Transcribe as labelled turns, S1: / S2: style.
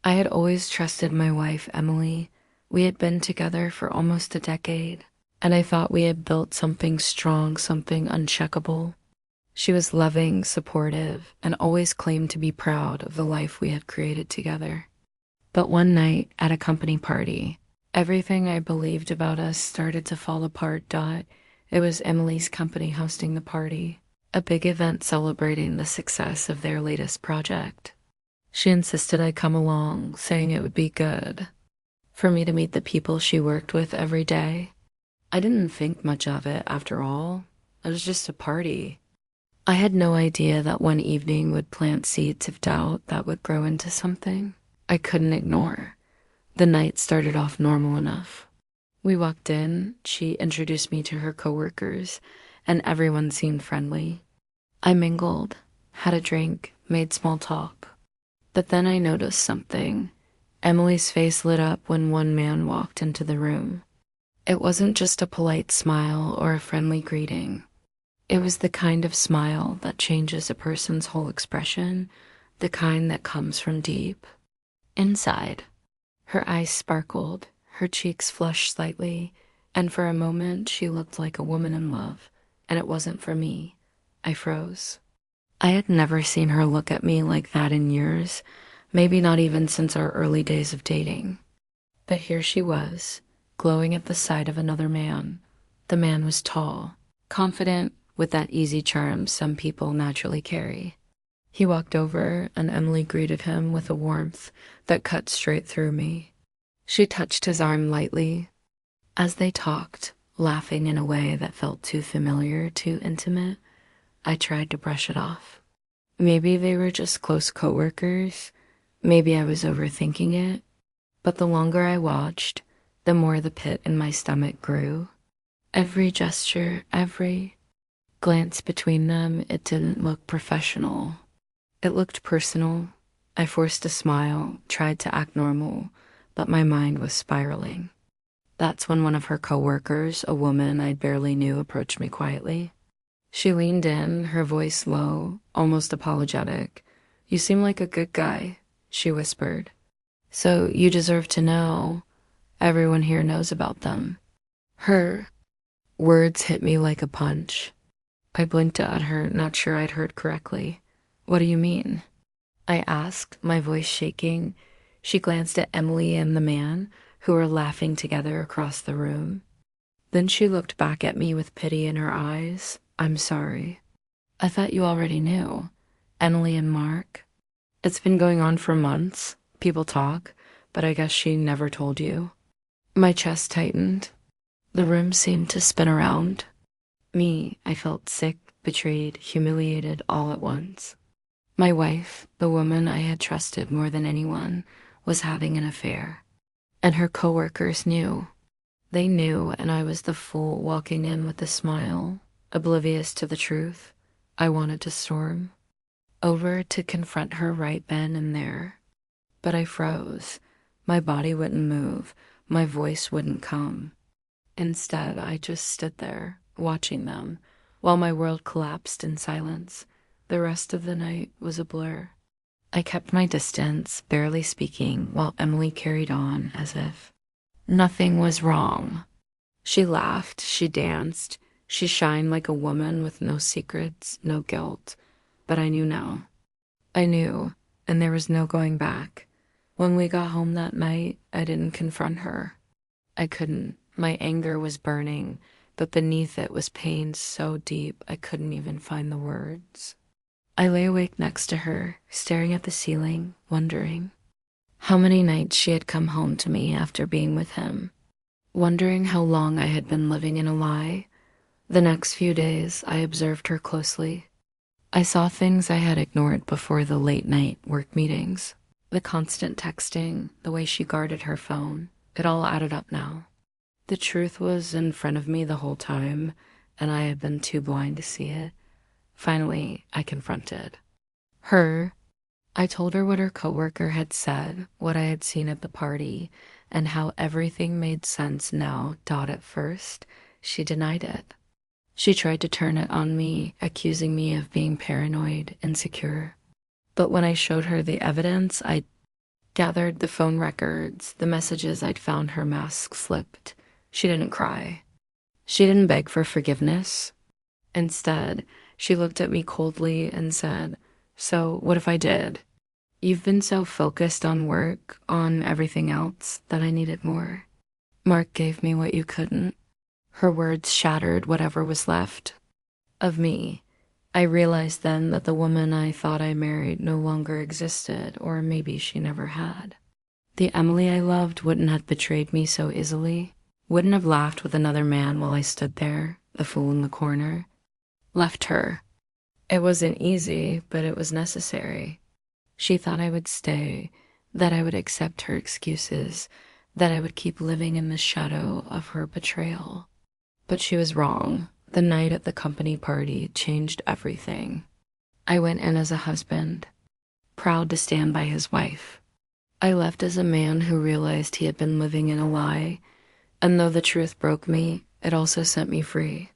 S1: I had always trusted my wife, Emily. We had been together for almost a decade, and I thought we had built something strong, something uncheckable. She was loving, supportive, and always claimed to be proud of the life we had created together. But one night at a company party, everything I believed about us started to fall apart. It was Emily's company hosting the party, a big event celebrating the success of their latest project. She insisted I come along, saying it would be good for me to meet the people she worked with every day. I didn't think much of it after all. It was just a party. I had no idea that one evening would plant seeds of doubt that would grow into something I couldn't ignore. The night started off normal enough. We walked in, she introduced me to her coworkers, and everyone seemed friendly. I mingled, had a drink, made small talk. But then I noticed something. Emily's face lit up when one man walked into the room. It wasn't just a polite smile or a friendly greeting. It was the kind of smile that changes a person's whole expression, the kind that comes from deep inside. Her eyes sparkled, her cheeks flushed slightly, and for a moment she looked like a woman in love, and it wasn't for me. I froze. I had never seen her look at me like that in years, maybe not even since our early days of dating. But here she was, glowing at the sight of another man. The man was tall, confident, with that easy charm some people naturally carry. He walked over, and Emily greeted him with a warmth that cut straight through me. She touched his arm lightly. As they talked, laughing in a way that felt too familiar, too intimate, I tried to brush it off. Maybe they were just close coworkers. Maybe I was overthinking it. But the longer I watched, the more the pit in my stomach grew. Every gesture, every glance between them, it didn't look professional. It looked personal. I forced a smile, tried to act normal, but my mind was spiraling. That's when one of her coworkers, a woman I barely knew, approached me quietly. She leaned in, her voice low, almost apologetic. "You seem like a good guy," she whispered. "So you deserve to know. Everyone here knows about them." Her words hit me like a punch. I blinked at her, not sure I'd heard correctly. "What do you mean?" I asked, my voice shaking. She glanced at Emily and the man, who were laughing together across the room. Then she looked back at me with pity in her eyes. "I'm sorry. I thought you already knew. Emily and Mark. It's been going on for months. People talk, but I guess she never told you." My chest tightened. The room seemed to spin around. I felt sick, betrayed, humiliated all at once. My wife, the woman I had trusted more than anyone, was having an affair. And her coworkers knew. They knew, and I was the fool walking in with a smile, oblivious to the truth. I wanted to storm over to confront her right then and there. But I froze. My body wouldn't move. My voice wouldn't come. Instead, I just stood there, watching them, while my world collapsed in silence. The rest of the night was a blur. I kept my distance, barely speaking, while Emily carried on as if nothing was wrong. She laughed, she danced, she shined like a woman with no secrets, no guilt. But I knew now. I knew, and there was no going back. When we got home that night, I didn't confront her. I couldn't. My anger was burning, but beneath it was pain so deep I couldn't even find the words. I lay awake next to her, staring at the ceiling, wondering how many nights she had come home to me after being with him, wondering how long I had been living in a lie. The next few days, I observed her closely. I saw things I had ignored before: the late-night work meetings, the constant texting, the way she guarded her phone. It all added up now. The truth was in front of me the whole time, and I had been too blind to see it. Finally, I confronted her. I told her what her coworker had said, what I had seen at the party, and how everything made sense now. At first, she denied it. She tried to turn it on me, accusing me of being paranoid, insecure. But when I showed her the evidence, I gathered the phone records, the messages I'd found her mask slipped. She didn't cry. She didn't beg for forgiveness. Instead, she looked at me coldly and said, "So, what if I did? You've been so focused on work, on everything else, that I needed more. Mark gave me what you couldn't." Her words shattered whatever was left of me. I realized then that the woman I thought I married no longer existed, or maybe she never had. The Emily I loved wouldn't have betrayed me so easily, wouldn't have laughed with another man while I stood there, the fool in the corner. Left her. It wasn't easy, but it was necessary. She thought I would stay, that I would accept her excuses, that I would keep living in the shadow of her betrayal. But she was wrong. The night at the company party changed everything. I went in as a husband, proud to stand by his wife. I left as a man who realized he had been living in a lie, and though the truth broke me, it also set me free.